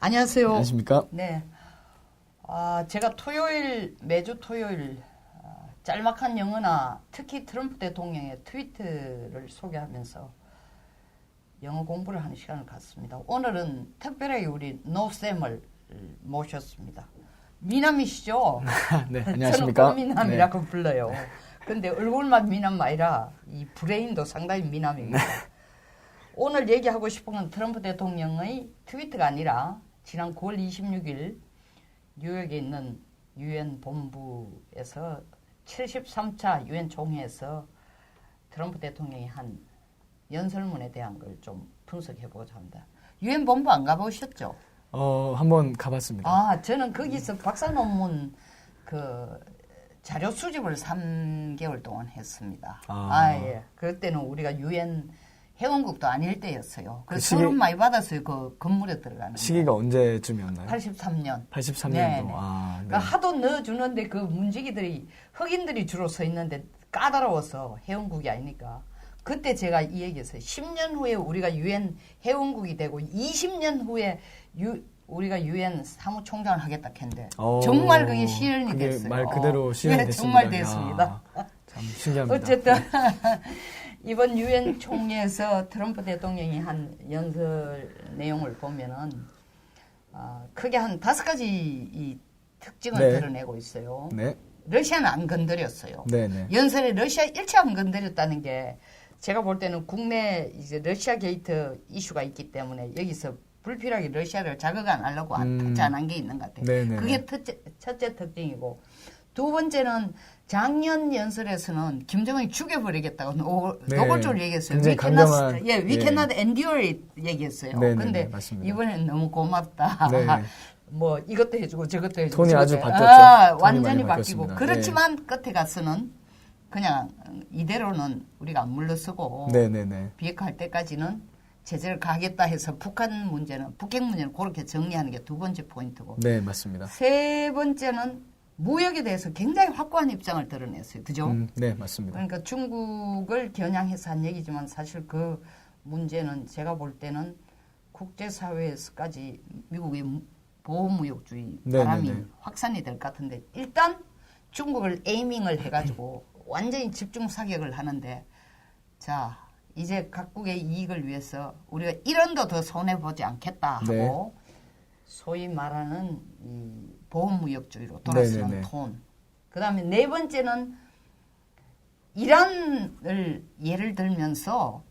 안녕하세요. 안녕하십니까? 네. 제가 매주 토요일 짤막한 영어나 특히 트럼프 대통령의 트위트를 소개하면서 영어 공부를 하는 시간을 갖습니다. 오늘은 특별히 우리 노쌤을 모셨습니다. 미남이시죠? 네, 안녕하십니까? 저는 꽃미남이라고 불러요. 근데 얼굴만 미남 아니라 이 브레인도 상당히 미남입니다. 오늘 얘기하고 싶은 건 트럼프 대통령의 트위트가 아니라 지난 9월 26일 뉴욕에 있는 유엔 본부에서 73차 유엔 총회에서 트럼프 대통령이 한 연설문에 대한 걸 좀 분석해보고자 합니다. 유엔 본부 안 가보셨죠? 한번 가봤습니다. 저는 거기서 박사 논문 자료 수집을 3개월 동안 했습니다. 예. 그때는 우리가 유엔 회원국도 아닐 때였어요. 그래서 소름 많이 받았어요. 그 건물에 들어가는. 시기가 언제쯤이었나요? 83년. 83년도. 네. 네. 하도 넣어주는데 그 문지기들이 흑인들이 주로 서 있는데 까다로워서 회원국이 아니니까. 그때 제가 이 얘기했어요. 10년 후에 우리가 유엔 회원국이 되고 20년 후에 우리가 유엔 사무총장을 하겠다 했는데 정말 그게 실현이 됐어요. 말 그대로 실현이 네, 됐습니다. 정말 됐습니다. 참 신기합니다. 어쨌든 이번 유엔 총회에서 트럼프 대통령이 한 연설 내용을 보면은 크게 한 5가지 이 특징을 드러내고 있어요. 네. 러시아는 안 건드렸어요. 네. 연설에 러시아 일체 안 건드렸다는 게 제가 볼 때는 국내 이제 러시아 게이트 이슈가 있기 때문에 여기서 불필요하게 러시아를 자극 안 하려고 터치 안 한 게 있는 것 같아요. 네네. 그게 첫째 특징이고, 두 번째는 작년 연설에서는 김정은이 죽여버리겠다고 노골적으로 얘기했어요. 굉장히 강경한. We cannot endure it 얘기했어요. 그런데 이번에는 너무 고맙다. 뭐 이것도 해주고 저것도 해주고. 톤이 아주 바뀌었죠. 완전히 바뀌고. 그렇지만 끝에 가서는 그냥 이대로는 우리가 안 물러서고 비핵화할 때까지는 제재를 가하겠다 해서 북핵 문제는 그렇게 정리하는 게 두 번째 포인트고. 네, 맞습니다. 세 번째는 무역에 대해서 굉장히 확고한 입장을 드러냈어요. 그죠? 네, 맞습니다. 그러니까 중국을 겨냥해서 한 얘기지만 사실 그 문제는 제가 볼 때는 국제사회에서까지 미국의 보호무역주의 바람이 확산이 될 것 같은데 일단 중국을 에이밍을 해가지고 완전히 집중 사격을 하는데 자 이제 각국의 이익을 위해서 우리가 1원도 더 손해보지 않겠다 하고 소위 말하는 이 보호무역주의로 돌아서는 톤. 그 다음에 네 번째는 이란을 예를 들면서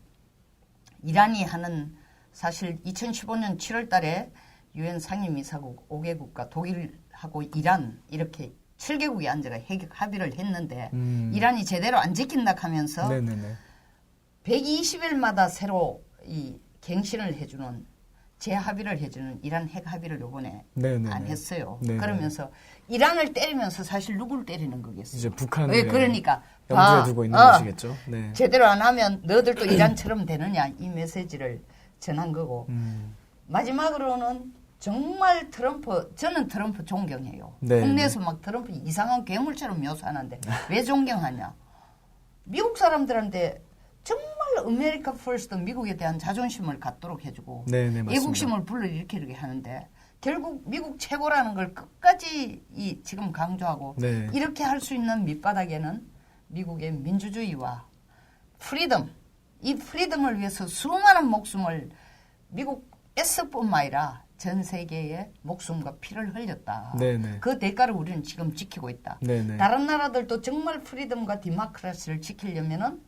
이란이 하는 사실 2015년 7월 달에 유엔 상임이사국 5개국과 독일하고 이란 이렇게 7개국이 앉아가 핵 합의를 했는데 이란이 제대로 안 지킨다 하면서 120일마다 새로 이 갱신을 해주는 재합의를 해주는 이란 핵 합의를 요번에 안 했어요. 그러면서 이란을 때리면서 사실 누구를 때리는 거겠어요? 이제 북한을 그러니까 염두에 두고 있는 것이겠죠. 제대로 안 하면 너들도 이란처럼 되느냐 이 메시지를 전한 거고 마지막으로는 정말 저는 트럼프 존경해요. 국내에서 막 트럼프 이상한 괴물처럼 묘사하는데 왜 존경하냐? 미국 사람들한테 정말 아메리카 퍼스트 미국에 대한 자존심을 갖도록 해주고 애국심을 불러일으키게 하는데 결국 미국 최고라는 걸 끝까지 지금 강조하고 이렇게 할 수 있는 밑바닥에는 미국의 민주주의와 프리덤 이 프리덤을 위해서 수많은 목숨을 미국 S뿐만 아니라 전 세계의 목숨과 피를 흘렸다. 그 대가를 우리는 지금 지키고 있다. 다른 나라들도 정말 프리덤과 디모크라시를 지키려면은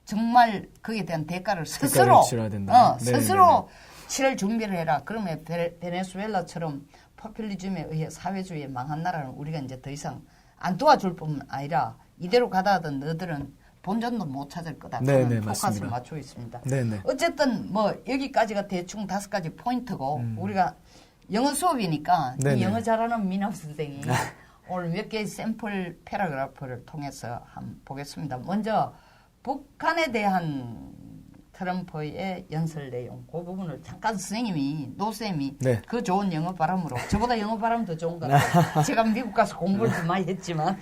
정말 거기에 대한 대가를 스스로 치러야 된다. 스스로 치를 준비를 해라. 그러면 베네수엘라처럼 포퓰리즘에 의해 사회주의에 망한 나라는 우리가 이제 더 이상 안 도와줄 뿐만 아니라 이대로 가다 하던 너들은 본전도 못 찾을 거다. 그런 포커스를 맞추고 있습니다. 어쨌든 뭐 여기까지가 대충 5가지 포인트고 우리가 영어 수업이니까 이 영어 잘하는 미남 선생이 오늘 몇 개의 샘플 패러그래프를 통해서 한번 보겠습니다. 먼저 북한에 대한 트럼프의 연설 내용 그 부분을 잠깐 노쌤이 그 좋은 영어 발음으로 저보다 영어 발음 더 좋은 것 같아요. 제가 미국 가서 공부를 좀 많이 했지만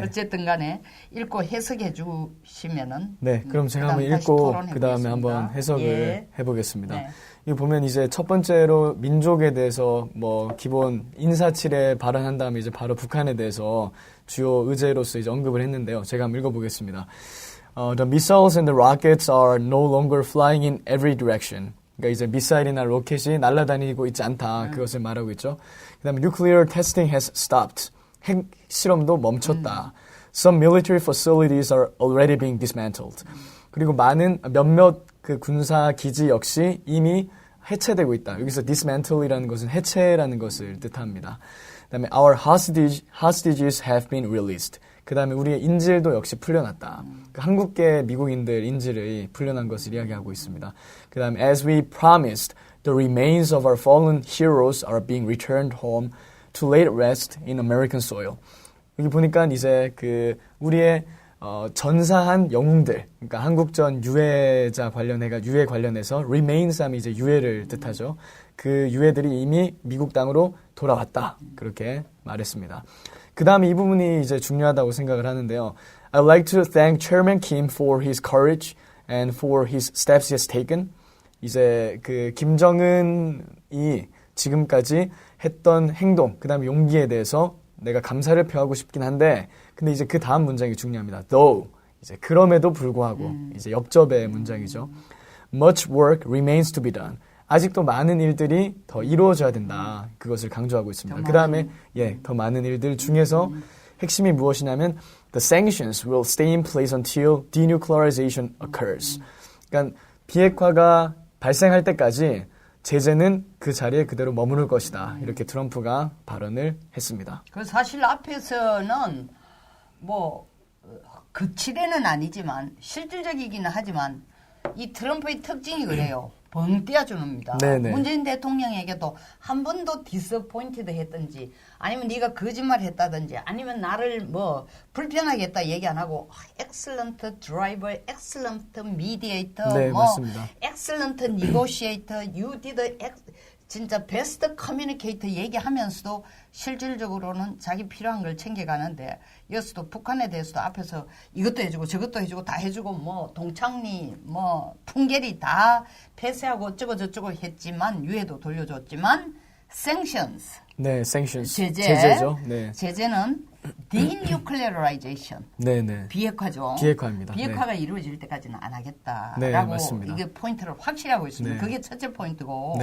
어쨌든 간에 읽고 해석해 주시면은 그럼 제가 한번 읽고 그 다음에 한번 해석을 해보겠습니다. 이거 보면 이제 첫 번째로 민족에 대해서 뭐 기본 인사치레 발언한 다음에 이제 바로 북한에 대해서 주요 의제로서 이제 언급을 했는데요. 제가 한번 읽어보겠습니다. The missiles and the rockets are no longer flying in every direction. 그러니까 이제 미사일이나 로켓이 날아다니고 있지 않다. 그것을 말하고 있죠. 그다음에 nuclear testing has stopped. 핵 실험도 멈췄다. Some military facilities are already being dismantled. 그리고 몇몇 그 군사 기지 역시 이미 해체되고 있다. 여기서 dismantle이라는 것은 해체라는 것을 뜻합니다. 그다음에 our hostages have been released. 그다음에 우리의 인질도 역시 풀려났다. 그 한국계 미국인들 인질이 풀려난 것을 이야기하고 있습니다. 그다음에 as we promised, the remains of our fallen heroes are being returned home to lay rest in American soil. 여기 보니까 이제 그 우리의 전사한 영웅들, 그러니까 한국전 유해자 유해 관련해서 remains 하면 이제 유해를 뜻하죠. 그 유해들이 이미 미국 땅으로 돌아왔다. 그렇게 말했습니다. 그 다음에 이 부분이 이제 중요하다고 생각을 하는데요. I'd like to thank Chairman Kim for his courage and for his steps he has taken. 이제 그 김정은이 지금까지 했던 행동, 그 다음에 용기에 대해서 내가 감사를 표하고 싶긴 한데, 근데 이제 그 다음 문장이 중요합니다. Though, 이제 그럼에도 불구하고, 이제 옆접의 문장이죠. Much work remains to be done. 아직도 많은 일들이 더 이루어져야 된다. 그것을 강조하고 있습니다. 그 다음에, 더 많은 일들 중에서 핵심이 무엇이냐면, the sanctions will stay in place until denuclearization occurs. 그러니까 비핵화가 발생할 때까지 제재는 그 자리에 그대로 머무를 것이다. 이렇게 트럼프가 발언을 했습니다. 그 사실 앞에서는 뭐 거칠애는 아니지만 실질적이기는 하지만 이 트럼프의 특징이 그래요. 벙 띄워주는입니다. 문재인 대통령에게도 한 번도 디스포인티드 했든지 아니면 네가 거짓말 했다든지 아니면 나를 뭐 불편하게 했다 얘기 안 하고 excellent driver, excellent mediator, 맞습니다. excellent negotiator, you did 진짜 베스트 커뮤니케이터 얘기하면서도 실질적으로는 자기 필요한 걸 챙겨가는데 여기서도 북한에 대해서도 앞에서 이것도 해주고 저것도 해주고 다 해주고 뭐 동창리 뭐 풍계리 다 폐쇄하고 어쩌고 저쩌고 했지만 유해도 돌려줬지만 sanctions sanctions 제재죠. 네. 제재는 denuclearization 비핵화죠. 비핵화입니다. 비핵화가 이루어질 때까지는 안 하겠다라고 맞습니다. 이게 포인트를 확실히 하고 있습니다. 그게 첫째 포인트고.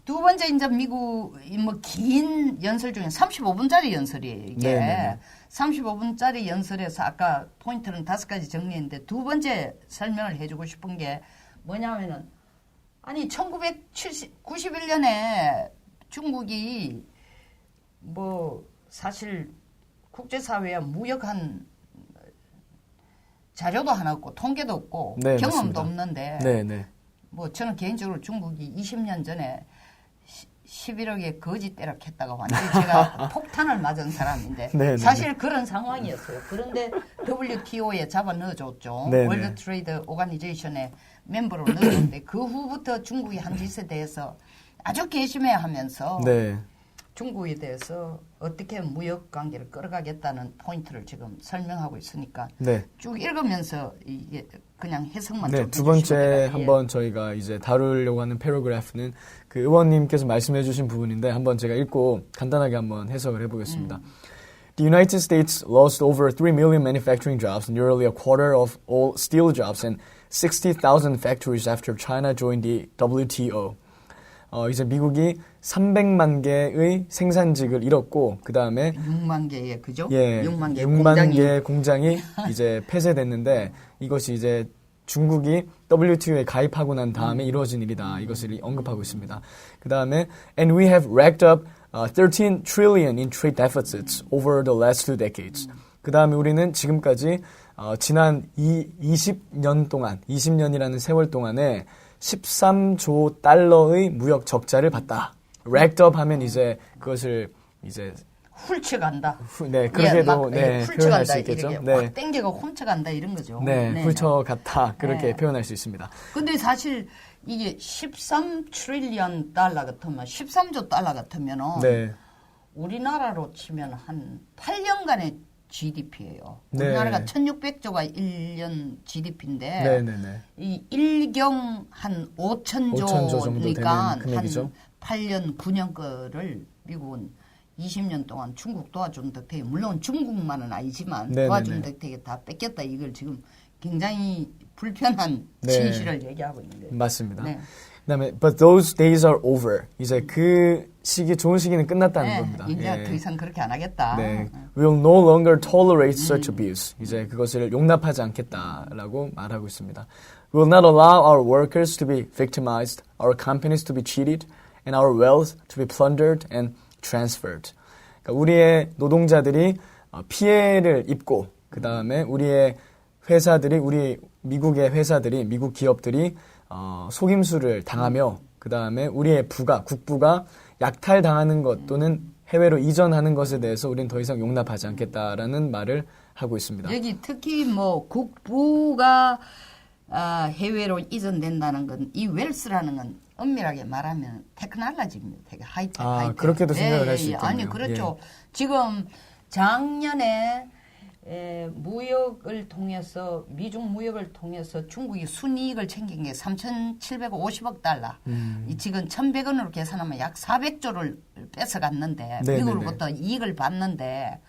두 번째 이제 미국 뭐 긴 연설 중에 35분짜리 연설이에요. 이게 35분짜리 연설에서 아까 포인트는 5가지 정리했는데 두 번째 설명을 해주고 싶은 게 뭐냐면은 아니 1991년에 중국이 뭐 사실 국제사회에 무역한 자료도 하나 없고 통계도 없고 경험도 없는데 뭐 저는 개인적으로 중국이 20년 전에 11억에 거지 때락했다가 완전히 제가 폭탄을 맞은 사람인데 사실 그런 상황이었어요. 그런데 WTO에 잡아 넣어줬죠. 월드 트레이드 오가니제이션의 멤버로 넣어줬는데 그 후부터 중국이 한 짓에 대해서 아주 개심해하면서 중국에 대해서 어떻게 무역 관계를 끌어가겠다는 포인트를 지금 설명하고 있으니까 쭉 읽으면서 이게 그냥 해석만 좀 두 번째 한번 저희가 이제 다루려고 하는 패러그래프는 그 의원님께서 말씀해 주신 부분인데 한번 제가 읽고 간단하게 한번 해석을 해보겠습니다. The United States lost over 3 million manufacturing jobs, nearly a quarter of all steel jobs, and 60,000 factories after China joined the WTO. 이제 미국이 300만 개의 생산직을 잃었고 그 다음에 6만 개의 그죠? 6만 개의 공장이 이제 폐쇄됐는데 이것이 이제 중국이 WTO에 가입하고 난 다음에 이루어진 일이다. 이것을 언급하고 있습니다. 그 다음에 and we have racked up 13 trillion in trade deficits over the last 2 decades. 그 다음에 우리는 지금까지 지난 20년 동안 20년이라는 세월 동안에 13조 달러의 무역 적자를 봤다. racked up 하면 이제 그것을 이제 훌쳐간다. 그렇게도 표현할 수 있겠죠. 확 땡겨가 훔쳐간다 이런 거죠. 훌쳐갔다. 그렇게 표현할 수 있습니다. 근데 사실 이게 13 트릴리언 달러 같으면 13조 달러 같으면은 우리나라로 치면 한 8년간의 GDP예요. 네. 우리나라가 1,600조가 1년 GDP인데 네네네. 이 일경 한 5,000조 5,000조 정도 그러니까 되는 금액이죠. 한 8년 9년 거를 미국은 20년 동안 중국 도와준 덕택에 물론 중국만은 아니지만 네네네. 도와준 덕택에 다 뺏겼다. 이걸 지금 굉장히 불편한 네. 진실을 얘기하고 있는 거예요. 맞습니다. 네. 그다음에 but those days are over. 이제 그 시기 좋은 시기는 끝났다는 네, 겁니다. 이제 예. 더 이상 그렇게 안 하겠다. 네. We'll no longer tolerate such abuse. 이제 그것을 용납하지 않겠다라고 말하고 있습니다. We'll not allow our workers to be victimized, our companies to be cheated, and our wealth to be plundered and transferred. 그러니까 우리의 노동자들이 피해를 입고 그 다음에 우리의 회사들이 우리 미국의 회사들이 미국 기업들이 속임수를 당하며 그 다음에 우리의 국부가 약탈당하는 것 또는 해외로 이전하는 것에 대해서 우리는 더 이상 용납하지 않겠다라는 말을 하고 있습니다. 여기 특히 뭐 국부가 해외로 이전된다는 건 이 웰스라는 건 엄밀하게 말하면 테크놀로지입니다. 되게 하이텍. 하이텍. 그렇게도 생각을 할 수 있겠네요. 아니 그렇죠. 지금 작년에 무역을 통해서 미중 무역을 통해서 중국이 순이익을 챙긴 게 3,750억 달러. 이 지금 1,100원으로 계산하면 약 400조를 뺏어갔는데 네네네. 미국으로부터 이익을 받는데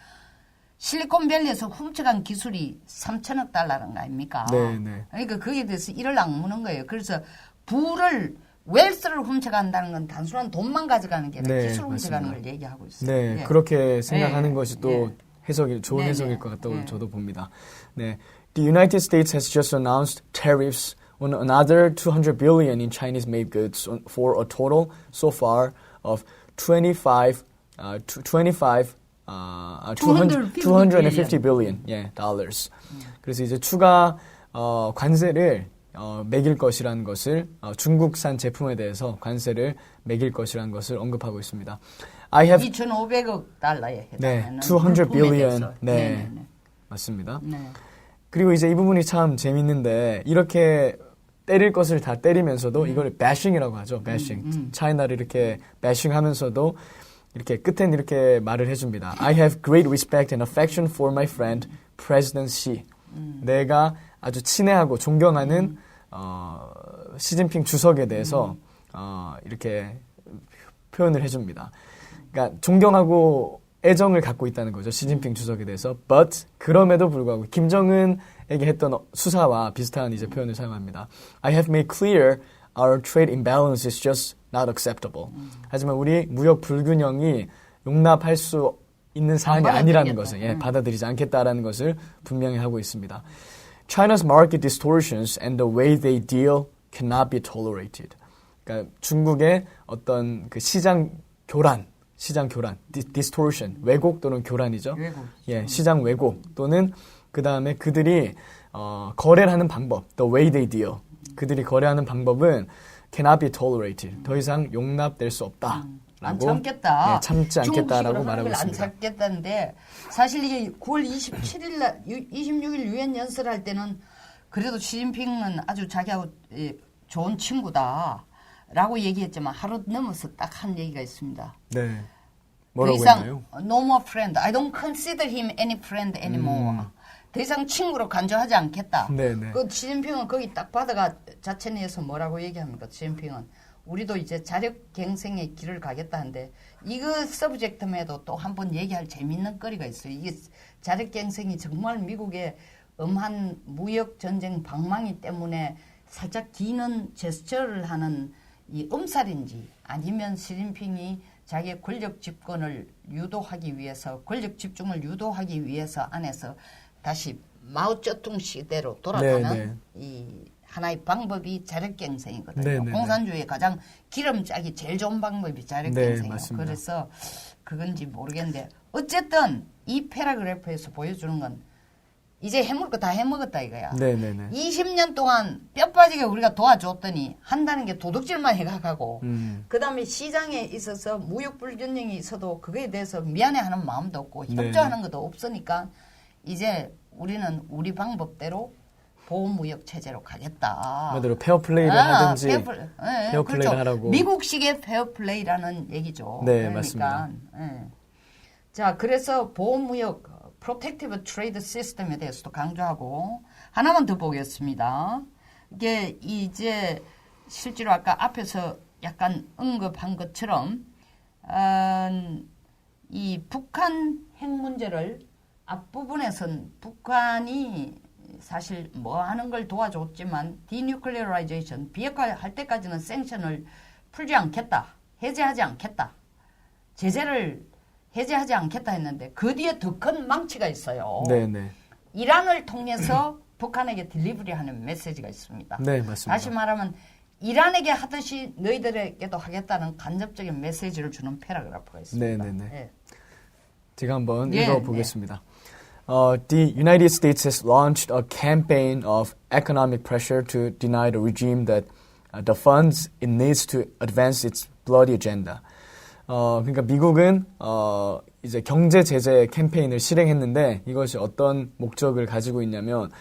실리콘밸리에서 훔쳐간 기술이 3천억 달러는 거 아닙니까? 네네. 그러니까 거기에 대해서 이를 악무는 거예요. 그래서 웰스를 훔쳐간다는 건 단순한 돈만 가져가는 게 아니라 네, 기술을 훔쳐가는 맞습니다. 걸 얘기하고 있어요. 네, 예. 그렇게 생각하는 예, 것이 또 예. 좋은 네, 해석일 네. 것 같다고 네. 저도 봅니다. 네. The United States has just announced tariffs on another 200 billion in Chinese-made goods for a total so far of 250 billion dollars. 그래서 이제 추가 관세를 매길 것이라는 것을 중국산 제품에 대해서 관세를 매길 것이라는 것을 언급하고 있습니다. I have 2,500억 달러에 해당하는 200 billion. 대해서. 네. 맞습니다. 네. 그리고 이제 이 부분이 참 재밌는데 이렇게 때릴 것을 다 때리면서도 이걸 bashing이라고 하죠. bashing. 차이나를 이렇게 bashing하면서도 이렇게 끝엔 이렇게 말을 해줍니다. I have great respect and affection for my friend President Xi. 내가 아주 친애하고 존경하는 시진핑 주석에 대해서 이렇게 표현을 해줍니다. 그러니까 존경하고 애정을 갖고 있다는 거죠. 시진핑 주석에 대해서. But 그럼에도 불구하고 김정은에게 했던 수사와 비슷한 이제 표현을 사용합니다. I have made clear our trade imbalance is just not acceptable. 하지만 우리 무역 불균형이 용납할 수 있는 사안이 아니라는 것을 받아들이지 않겠다라는 것을 분명히 하고 있습니다. China's market distortions and the way they deal cannot be tolerated. 그러니까 중국의 어떤 그 시장 교란, distortion, 왜곡 또는 교란이죠. 왜곡. 예, 시장 왜곡 또는 그 다음에 그들이 거래를 하는 방법, the way they deal. 그들이 거래하는 방법은 cannot be tolerated. 더 이상 용납될 수 없다. 안 참겠다. 네, 참지 않겠다라고 말하고 안 있습니다. 참겠다는데 사실 이게 9월 27일 날 26일 유엔 연설할 때는 그래도 시진핑은 아주 자기하고 좋은 친구다라고 얘기했지만 하루 넘어서 딱 한 얘기가 있습니다. 네. 더 뭐라고 이상 했나요? no more friend. I don't consider him any friend anymore. 더 이상 친구로 간주하지 않겠다. 네네. 그 시진핑은 거기 딱 받아가 자체 내에서 뭐라고 얘기합니까? 시진핑은 우리도 이제 자력갱생의 길을 가겠다는데 이거 서브젝트에도 또 한 번 얘기할 재밌는 거리가 있어요. 이게 자력갱생이 정말 미국의 엄한 무역 전쟁 방망이 때문에 살짝 기는 제스처를 하는 이 엄살인지 아니면 시진핑이 자기의 권력 집권을 유도하기 위해서 권력 집중을 유도하기 위해서 안에서 다시 마오쩌둥 시대로 돌아가는 이 하나의 방법이 자력갱생이거든요. 네네네. 공산주의의 가장 기름 짜기 제일 좋은 방법이 자력갱생이에요. 맞습니다. 그래서 그건지 모르겠는데 어쨌든 이 패러그래프에서 보여주는 건 이제 해먹을 거 다 해먹었다 이거야. 네네네. 20년 동안 뼈 빠지게 우리가 도와줬더니 한다는 게 도둑질만 해가고 그 다음에 시장에 있어서 무역 불균형이 있어도 그거에 대해서 미안해하는 마음도 없고 협조하는 것도 없으니까 이제 우리는 우리 방법대로 보호무역 체제로 가겠다. 말대로 페어플레이를 하든지 페어플레이를 그렇죠. 하라고. 미국식의 페어플레이라는 얘기죠. 네, 그러니까, 맞습니다. 자, 그래서 보호무역 프로텍티브 트레이드 시스템에 대해서도 강조하고 하나만 더 보겠습니다. 이게 이제 실제로 아까 앞에서 약간 언급한 것처럼 이 북한 핵 문제를 앞부분에선 북한이 사실 뭐 하는 걸 도와줬지만 디뉴클리어라이제이션 비핵화할 때까지는 생션을 풀지 않겠다. 해제하지 않겠다. 제재를 해제하지 않겠다 했는데 그 뒤에 더 큰 망치가 있어요. 네네. 이란을 통해서 북한에게 딜리버리하는 메시지가 있습니다. 네, 맞습니다. 다시 말하면 이란에게 하듯이 너희들에게도 하겠다는 간접적인 메시지를 주는 패러그래프가 있습니다. 네네네. 네. 제가 한번 예, 읽어보겠습니다. The United States has launched a campaign of economic pressure to deny the regime that the funds it needs to advance its bloody agenda. 그러니까 미국은 이제 경제 제재 캠페인을 실행했는데 이것이 어떤 목적을 가지고 있냐면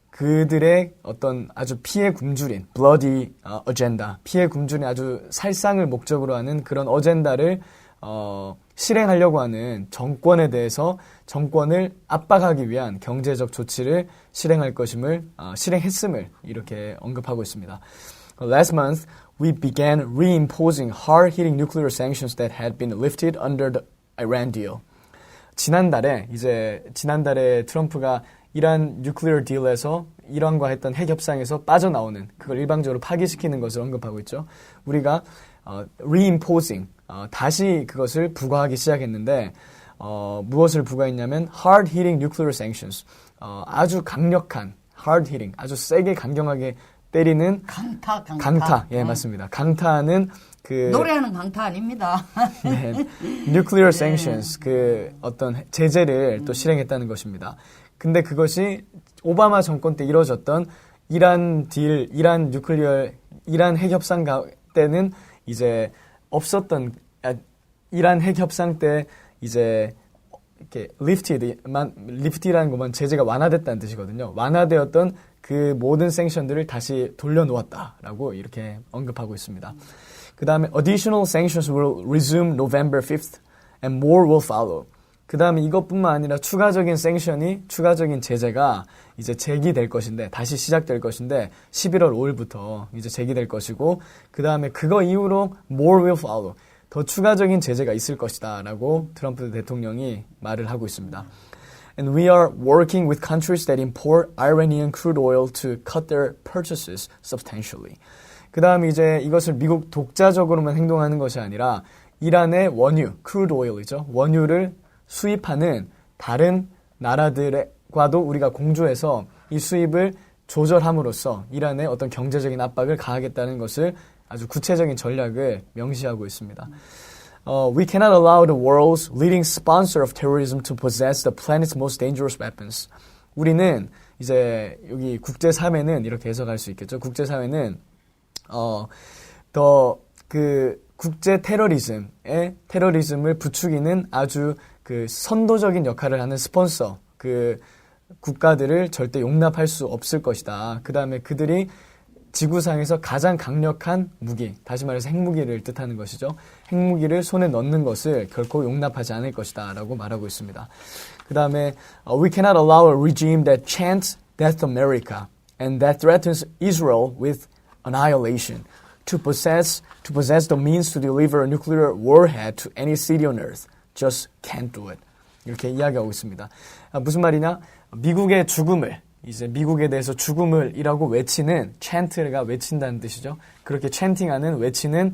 그들의 어떤 아주 피해 굶주린 bloody agenda, 피해 굶주린 아주 살상을 목적으로 하는 그런 어젠다를 실행하려고 하는 정권에 대해서 정권을 압박하기 위한 경제적 조치를 실행할 것임을 실행했음을 이렇게 언급하고 있습니다. Last month, we began reimposing hard-hitting nuclear sanctions that had been lifted under the Iran deal. 지난달에 트럼프가 이란 뉴클리어 딜에서 이란과 했던 핵 협상에서 빠져나오는 그걸 일방적으로 파기시키는 것을 언급하고 있죠. 우리가 reimposing 다시 그것을 부과하기 시작했는데 무엇을 부과했냐면 hard-hitting nuclear sanctions 아주 강력한 hard-hitting 아주 세게 강경하게 때리는 강타. 예, 맞습니다. 강타는 그 노래하는 강타 아닙니다. 네, nuclear sanctions 그 어떤 제재를 또 실행했다는 것입니다. 근데 그것이 오바마 정권 때 이루어졌던 이란 핵 협상 때는 이제 없었던 이란 핵 협상 때 이제 이렇게 lifted라는 것만 제재가 완화됐다는 뜻이거든요. 완화되었던 그 모든 생션들을 다시 돌려놓았다라고 이렇게 언급하고 있습니다. 그 다음에 additional sanctions will resume November 5th and more will follow. 그 다음에 이것뿐만 아니라 추가적인 제재가 이제 제기될 것인데 다시 시작될 것인데 11월 5일부터 이제 제기될 것이고 그 다음에 그거 이후로 more will follow. 더 추가적인 제재가 있을 것이다라고 트럼프 대통령이 말을 하고 있습니다. And we are working with countries that import Iranian crude oil to cut their purchases substantially. 그 다음에 이제 이것을 미국 독자적으로만 행동하는 것이 아니라 이란의 원유, crude oil이죠. 원유를 수입하는 다른 나라들과도 우리가 공조해서 이 수입을 조절함으로써 이란의 어떤 경제적인 압박을 가하겠다는 것을 아주 구체적인 전략을 명시하고 있습니다. We cannot allow the world's leading sponsor of terrorism to possess the planet's most dangerous weapons. 우리는 이제 여기 국제사회는 이렇게 해석할 수 있겠죠. 국제사회는 더 그 국제 테러리즘을 부추기는 아주 그 선도적인 역할을 하는 스폰서 그 국가들을 절대 용납할 수 없을 것이다. 그 다음에 그들이 지구상에서 가장 강력한 무기, 다시 말해서 핵무기를 뜻하는 것이죠. 핵무기를 손에 넣는 것을 결코 용납하지 않을 것이다 라고 말하고 있습니다. 그 다음에 We cannot allow a regime that chants Death America and that threatens Israel with annihilation to possess the means to deliver a nuclear warhead to any city on earth. Just can't do it. 이렇게 이야기하고 있습니다. 무슨 말이냐? 미국의 죽음을 이제 미국에 대해서 죽음을이라고 외치는 chan트가 외친다는 뜻이죠. 그렇게 chanting하는 외치는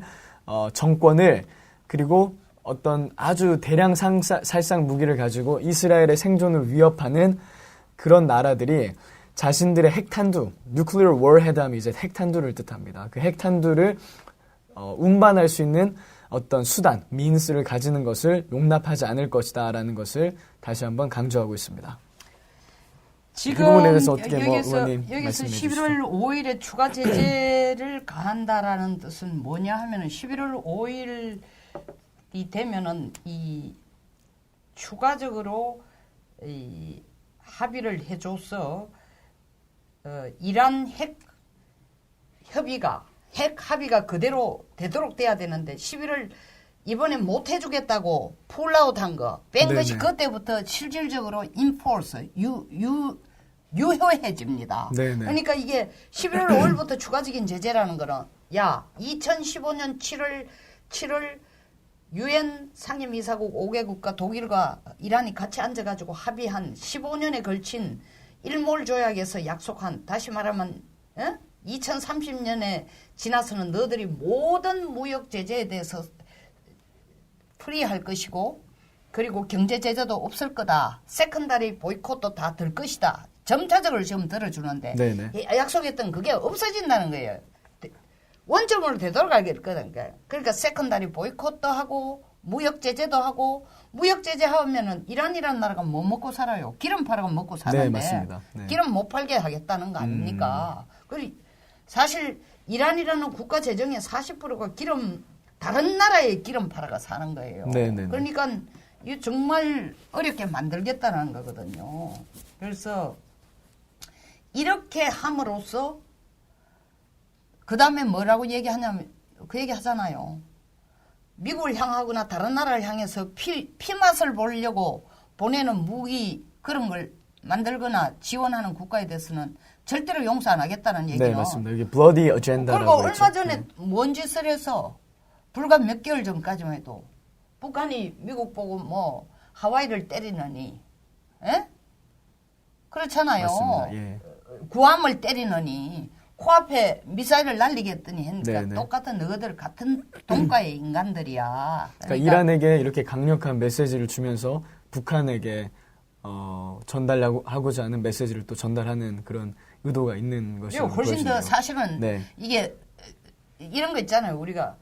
정권을 그리고 어떤 아주 대량 살상 무기를 가지고 이스라엘의 생존을 위협하는 그런 나라들이 자신들의 핵탄두, nuclear warhead 하면 이제 핵탄두를 뜻합니다. 그 핵탄두를 운반할 수 있는 어떤 수단, means를 가지는 것을 용납하지 않을 것이다라는 것을 다시 한번 강조하고 있습니다. 지금 그 부분에 대해서 어떻게 여기서 말씀해 11월 5일에 추가 제재를 가한다라는 뜻은 뭐냐 하면은 11월 5일이 되면은 이 추가적으로 이 합의를 해줘서 이란 핵 합의가 그대로 되도록 돼야 되는데 11월 이번에 못 해주겠다고 폴아웃한 거 뺀 네네. 것이 그때부터 실질적으로 인포스 유효해집니다. 네네. 그러니까 이게 11월 5일부터 추가적인 제재라는 거는 야 2015년 7월 유엔 상임이사국 5개국과 독일과 이란이 같이 앉아가지고 합의한 15년에 걸친 일몰 조약에서 약속한 다시 말하면 2030년에 지나서는 너들이 모든 무역 제재에 대해서 프리할 것이고 그리고 경제 제재도 없을 거다. 세컨다리 보이콧도 다 들 것이다. 점차적으로 지금 들어주는데 네네. 약속했던 그게 없어진다는 거예요. 원점으로 되돌아가겠거든. 그러니까 세컨다리 보이콧도 하고 무역 제재도 하고 무역 제재 하면은 이란이라는 나라가 뭐 먹고 살아요? 기름 팔아가 먹고 사는데 네, 맞습니다. 네. 기름 못 팔게 하겠다는 거 아닙니까? 그리고 사실 이란이라는 국가 재정의 40%가 기름 다른 나라에 기름 팔아가 사는 거예요. 네네네. 그러니까 이 정말 어렵게 만들겠다는 거거든요. 그래서 이렇게 함으로써 그 다음에 뭐라고 얘기하냐면 그 얘기 하잖아요. 미국을 향하거나 다른 나라를 향해서 피맛을 보려고 보내는 무기 그런 걸 만들거나 지원하는 국가에 대해서는 절대로 용서 안 하겠다는 얘기는. 네, 맞습니다. 이게 bloody agenda라고 그리고 했죠. 얼마 전에 뭔 짓을 해서 불과 몇 개월 전까지만 해도 북한이 미국 보고 뭐 하와이를 때리느니, 에? 그렇잖아요. 맞습니다. 예. 구암을 때리느니 코앞에 미사일을 날리게 했더니 했으니까 네네. 똑같은 너희들 같은 동가의 인간들이야. 그러니까 이란에게 이렇게 강력한 메시지를 주면서 북한에게 전달하고자 하는 메시지를 또 전달하는 그런 의도가 있는 것이라고 그리고 훨씬 더 보여지네요. 사실은 네. 이게 이런 거 있잖아요. 우리가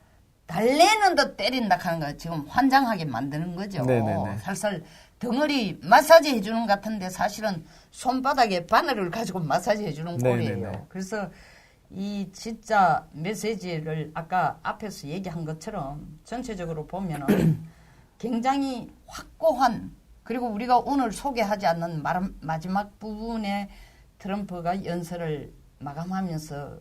달래는 더 때린다 하는 거 지금 환장하게 만드는 거죠. 네네네. 살살 덩어리 마사지 해주는 것 같은데 사실은 손바닥에 바늘을 가지고 마사지 해주는 꼴이에요. 네네네. 그래서 이 진짜 메시지를 아까 앞에서 얘기한 것처럼 전체적으로 보면은 굉장히 확고한 그리고 우리가 오늘 소개하지 않는 마지막 부분에 트럼프가 연설을 마감하면서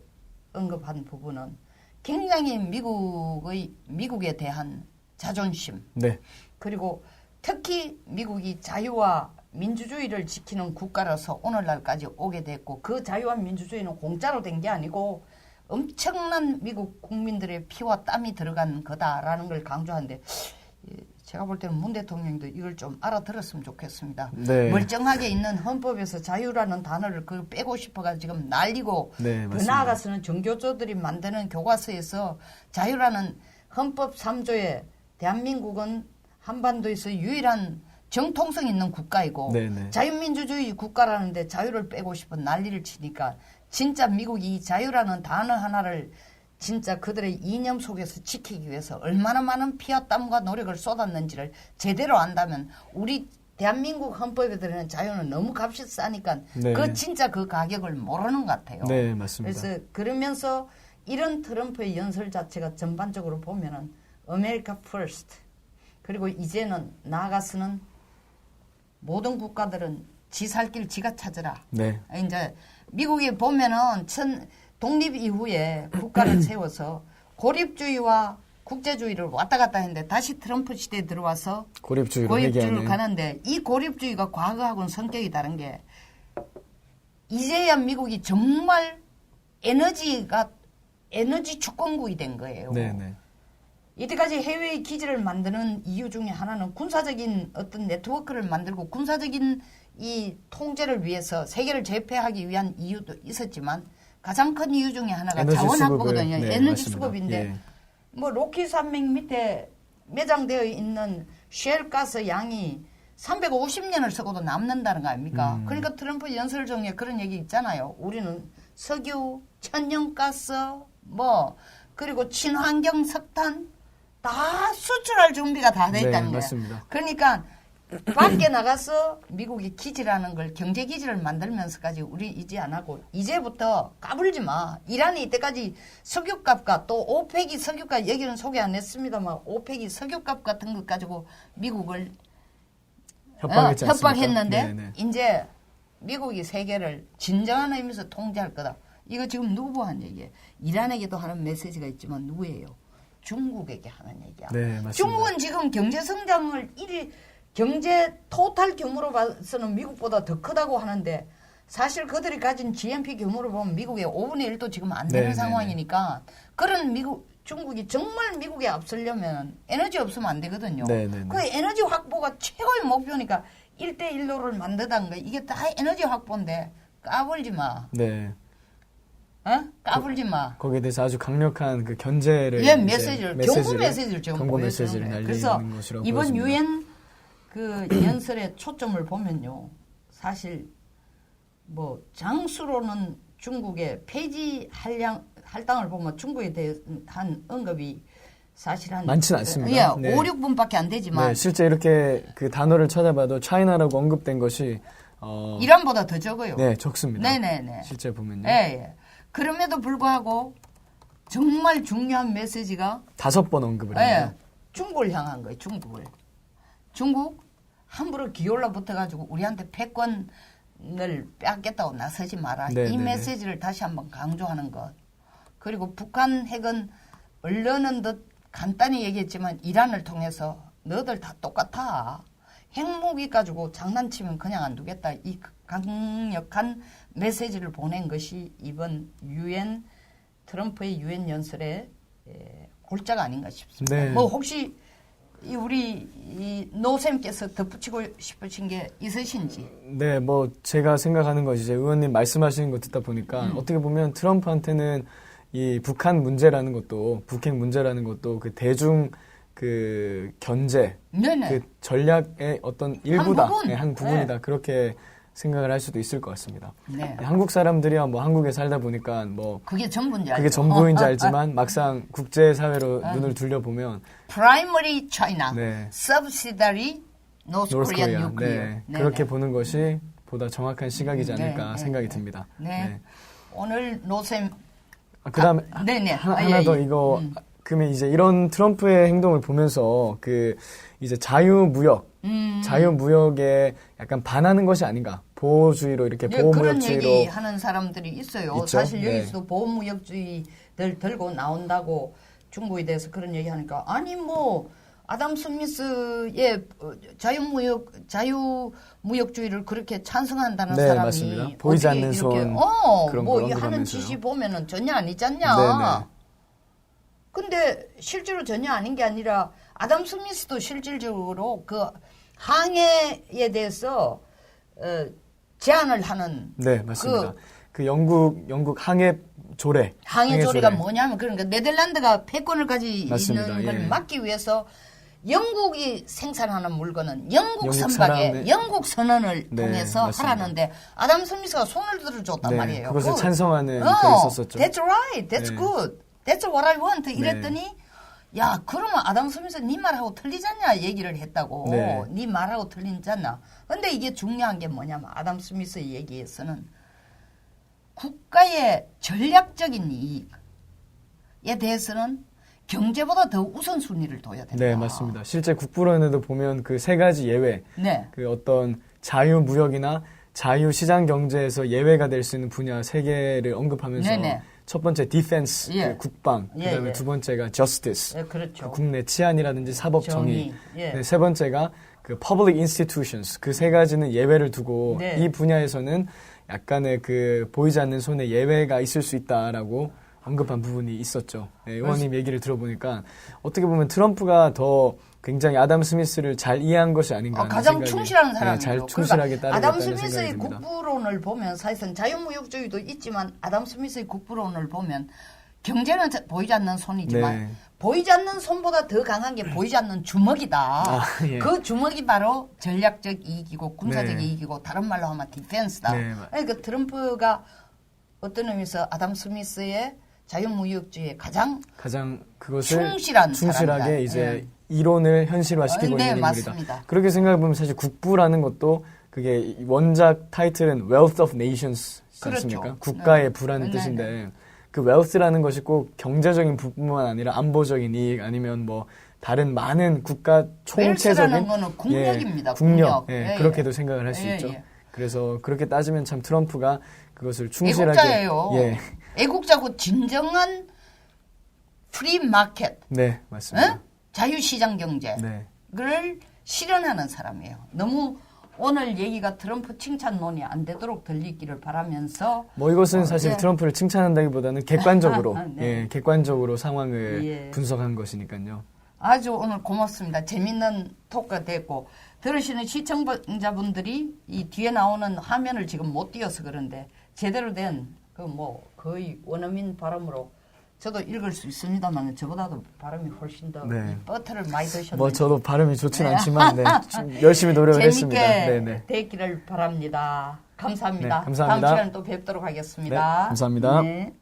언급한 부분은 굉장히 미국에 대한 자존심. 네. 그리고 특히 미국이 자유와 민주주의를 지키는 국가라서 오늘날까지 오게 됐고 그 자유와 민주주의는 공짜로 된 게 아니고 엄청난 미국 국민들의 피와 땀이 들어간 거다라는 걸 강조하는데 제가 볼 때는 문 대통령도 이걸 좀 알아들었으면 좋겠습니다. 네. 멀쩡하게 있는 헌법에서 자유라는 단어를 그 빼고 싶어가지고 지금 날리고 네, 더 맞습니다. 나아가서는 정교조들이 만드는 교과서에서 자유라는 헌법 3조에 대한민국은 한반도에서 유일한 정통성 있는 국가이고 네네. 자유민주주의 국가라는데 자유를 빼고 싶은 난리를 치니까 진짜 미국이 이 자유라는 단어 하나를 진짜 그들의 이념 속에서 지키기 위해서 얼마나 많은 피와 땀과 노력을 쏟았는지를 제대로 안다면 우리 대한민국 헌법에 들어있는 자유는 너무 값이 싸니까 네. 그 진짜 그 가격을 모르는 것 같아요. 네, 맞습니다. 그래서 그러면서 이런 트럼프의 연설 자체가 전반적으로 보면은 아메리카 퍼스트 그리고 이제는 나아가서는 모든 국가들은 지 살 길 지가 찾으라. 네. 이제 미국이 보면은 독립 이후에 국가를 세워서 고립주의와 국제주의를 왔다 갔다 했는데 다시 트럼프 시대에 들어와서 고립주의로 고립주의로 회귀하는. 가는데 이 고립주의가 과거하고는 성격이 다른 게 이제야 미국이 정말 에너지 주권국이 된 거예요. 네네. 이때까지 해외에 기지를 만드는 이유 중에 하나는 군사적인 어떤 네트워크를 만들고 군사적인 이 통제를 위해서 세계를 제패하기 위한 이유도 있었지만 가장 큰 이유 중에 하나가 에너지 자원 수급을, 확보거든요. 네, 에너지 맞습니다. 수급인데 예. 뭐 로키 산맥 밑에 매장되어 있는 쉘가스 양이 350년을 쓰고도 남는다는 거 아닙니까? 그러니까 트럼프 연설 중에 그런 얘기 있잖아요. 우리는 석유, 천연가스, 뭐 그리고 친환경 석탄 다 수출할 준비가 다 돼 있다는 네, 거예요. 맞습니다. 그러니까 밖에 나가서 미국이 기지라는 걸 경제 기지를 만들면서까지 우리 이제 안 하고 이제부터 까불지 마. 이란이 이때까지 석유값과 또 오펙이 석유값 얘기는 소개 안 했습니다만 오펙이 석유값 같은 것 가지고 미국을 협박했지 않습니까? 협박했는데 네네. 이제 미국이 세계를 진정한 의미에서 통제할 거다. 이거 지금 누구 한 얘기예요? 이란에게도 하는 메시지가 있지만 누구예요? 중국에게 하는 얘기야. 네, 맞습니다. 중국은 지금 경제 성장을 경제 토탈 규모로 봐서는 미국보다 더 크다고 하는데 사실 그들이 가진 GNP 규모로 보면 미국의 5분의 1도 지금 안 되는 상황이니까 그런 중국이 정말 미국에 앞서려면 에너지 없으면 안 되거든요. 그 에너지 확보가 최고의 목표니까 1대1로를 만들다는 거 이게 다 에너지 확보인데 까불지 마. 네. 까불지 마. 거기에 대해서 아주 강력한 그 견제를 경고 메시지를 지금 경고 메시지를 날리는 그래서 것이라고 이번 보여집니다. 유엔 그 연설의 초점을 보면요. 사실 뭐 장수로는 중국의 폐지 할당을 보면 중국에 대한 언급이 사실 많지는 않습니다. 5, 6분밖에 안 되지만 실제 이렇게 그 단어를 찾아봐도 차이나라고 언급된 것이 이란보다 더 적어요. 네, 적습니다. 네네네. 실제 보면요. 예. 그럼에도 불구하고 정말 중요한 메시지가 5번 언급을 해요. 중국을 향한 거예요. 중국 함부로 기올라 붙어가지고 우리한테 패권을 뺏겠다고 나서지 마라. 이 메시지를 다시 한번 강조하는 것. 그리고 북한 핵은 언론은 더 간단히 얘기했지만 이란을 통해서 너들 다 똑같아. 핵무기 가지고 장난치면 그냥 안 두겠다. 이 강력한 메시지를 보낸 것이 이번 트럼프의 유엔 연설의 골자가 아닌가 싶습니다. 네. 뭐 혹시 우리 노쌤께서 덧붙이고 싶으신 게 있으신지? 네, 뭐 제가 생각하는 것이 이제 의원님 말씀하시는 거 듣다 보니까 어떻게 보면 트럼프한테는 이 북한 문제라는 것도 북핵 문제라는 것도 그 대중 그 견제, 그 전략의 어떤 일부다, 한 부분이다. 그렇게 생각을 할 수도 있을 것 같습니다. 한국 사람들이야 뭐 한국에 살다 보니까 뭐 그게 전부인지 그게 전부인지 알지만 막상 국제 사회로 눈을 돌려보면 Primary China, Subsidiary North Korean Nuclear. 그렇게 보는 것이 보다 정확한 시각이지 않을까 생각이 듭니다. 오늘 노쌤 그다음에 하나 더 이거 그러면 이제 이런 트럼프의 행동을 보면서 그 이제 자유무역에 약간 반하는 것이 아닌가. 보호주의로 이렇게 보호무역주의로 그런 얘기 하는 사람들이 있어요. 있죠? 사실 여기서도 보호무역주의들 들고 나온다고 중국에 대해서 그런 얘기하니까 아니 뭐 아담 스미스의 자유무역주의를 그렇게 찬성한다는 사람이 맞습니다. 보이지 않는 손 그런 뭐 하는 짓이 보면은 전혀 아니지 않냐. 근데 실제로 전혀 아닌 게 아니라 아담 스미스도 실질적으로 그 항해에 대해서 제안을 하는 맞습니다. 그 영국 항해 조례가 뭐냐면 그러니까 네덜란드가 패권을 가지고 있는 걸 막기 위해서 영국이 생산하는 물건은 영국 선박에 영국 선언을 통해서 하라는데 아담 스미스가 손을 들어줬단 말이에요. 그것을 찬성하는 글을 썼었죠. That's right. That's good. That's what I want. 이랬더니 야 그러면 아담 스미스 네 말하고 틀리지 않냐 얘기를 했다고. 네 말하고 틀리지 않나. 근데 이게 중요한 게 뭐냐면 아담 스미스의 얘기에서는 국가의 전략적인 이익에 대해서는 경제보다 더 우선순위를 둬야 된다. 네, 맞습니다. 실제 국부론에도 보면 그 3가지 예외, 그 어떤 자유무역이나 자유시장 경제에서 예외가 될 수 있는 분야 3개를 언급하면서 첫 번째 디펜스, 그 국방, 그다음에 두 번째가 justice, 그렇죠. 그 국내 치안이라든지 사법 정의, 세 번째가 그 public institutions, 그 3가지는 예외를 두고 이 분야에서는 약간의 그 보이지 않는 손에 예외가 있을 수 있다라고 언급한 부분이 있었죠. 의원님 얘기를 들어보니까 어떻게 보면 트럼프가 더 굉장히 아담 스미스를 잘 이해한 것이 아닌가 하는 가장 생각이, 충실한 사람이죠. 잘 충실하게 따르겠다는 아담 생각이 스미스의 듭니다. 국부론을 보면 사실상 자유무역주의도 있지만 아담 스미스의 국부론을 보면 경제는 보이지 않는 손이지만 보이지 않는 손보다 더 강한 게 보이지 않는 주먹이다. 그 주먹이 바로 전략적 이익이고 군사적 이익이고 다른 말로 하면 디펜스다. 그러니까 트럼프가 어떤 의미에서 아담 스미스의 자유무역주의에 가장 그것을 충실하게 사람이다. 이제 이론을 현실화시키고 있는 인물이다. 맞습니다. 그렇게 생각해보면 사실 국부라는 것도 그게 원작 타이틀은 Wealth of Nations 않습니까? 국가의 부라는 뜻인데 그 wealth라는 것이 꼭 경제적인 부분만 아니라 안보적인 이익 아니면 뭐 다른 많은 국가 총체적인 거는 국력입니다. 국력. 그렇게도 생각을 할 수 있죠. 그래서 그렇게 따지면 참 트럼프가 그것을 충실하게 애국자예요. 애국자고 진정한 프리 마켓, 네, 맞습니다. 어? 자유시장 경제를 네. 실현하는 사람이에요. 너무 오늘 얘기가 트럼프 칭찬론이 안 되도록 들리기를 바라면서 뭐 이것은 사실 트럼프를 칭찬한다기보다는 객관적으로 네. 예, 객관적으로 상황을 예. 분석한 것이니까요. 아주 오늘 고맙습니다. 재밌는 토크가 됐고 들으시는 시청자분들이 이 뒤에 나오는 화면을 지금 못 띄워서 그런데 제대로 된 그 뭐 거의 원어민 발음으로 저도 읽을 수 있습니다만 저보다도 발음이 훨씬 더 네. 이 버터를 많이 드셨는데 뭐 저도 발음이 좋진 않지만 네, 좀 열심히 노력을 했습니다. 재밌게 네네. 됐기를 바랍니다. 감사합니다. 네, 감사합니다. 다음 시간에 또 뵙도록 하겠습니다. 네, 감사합니다. 네.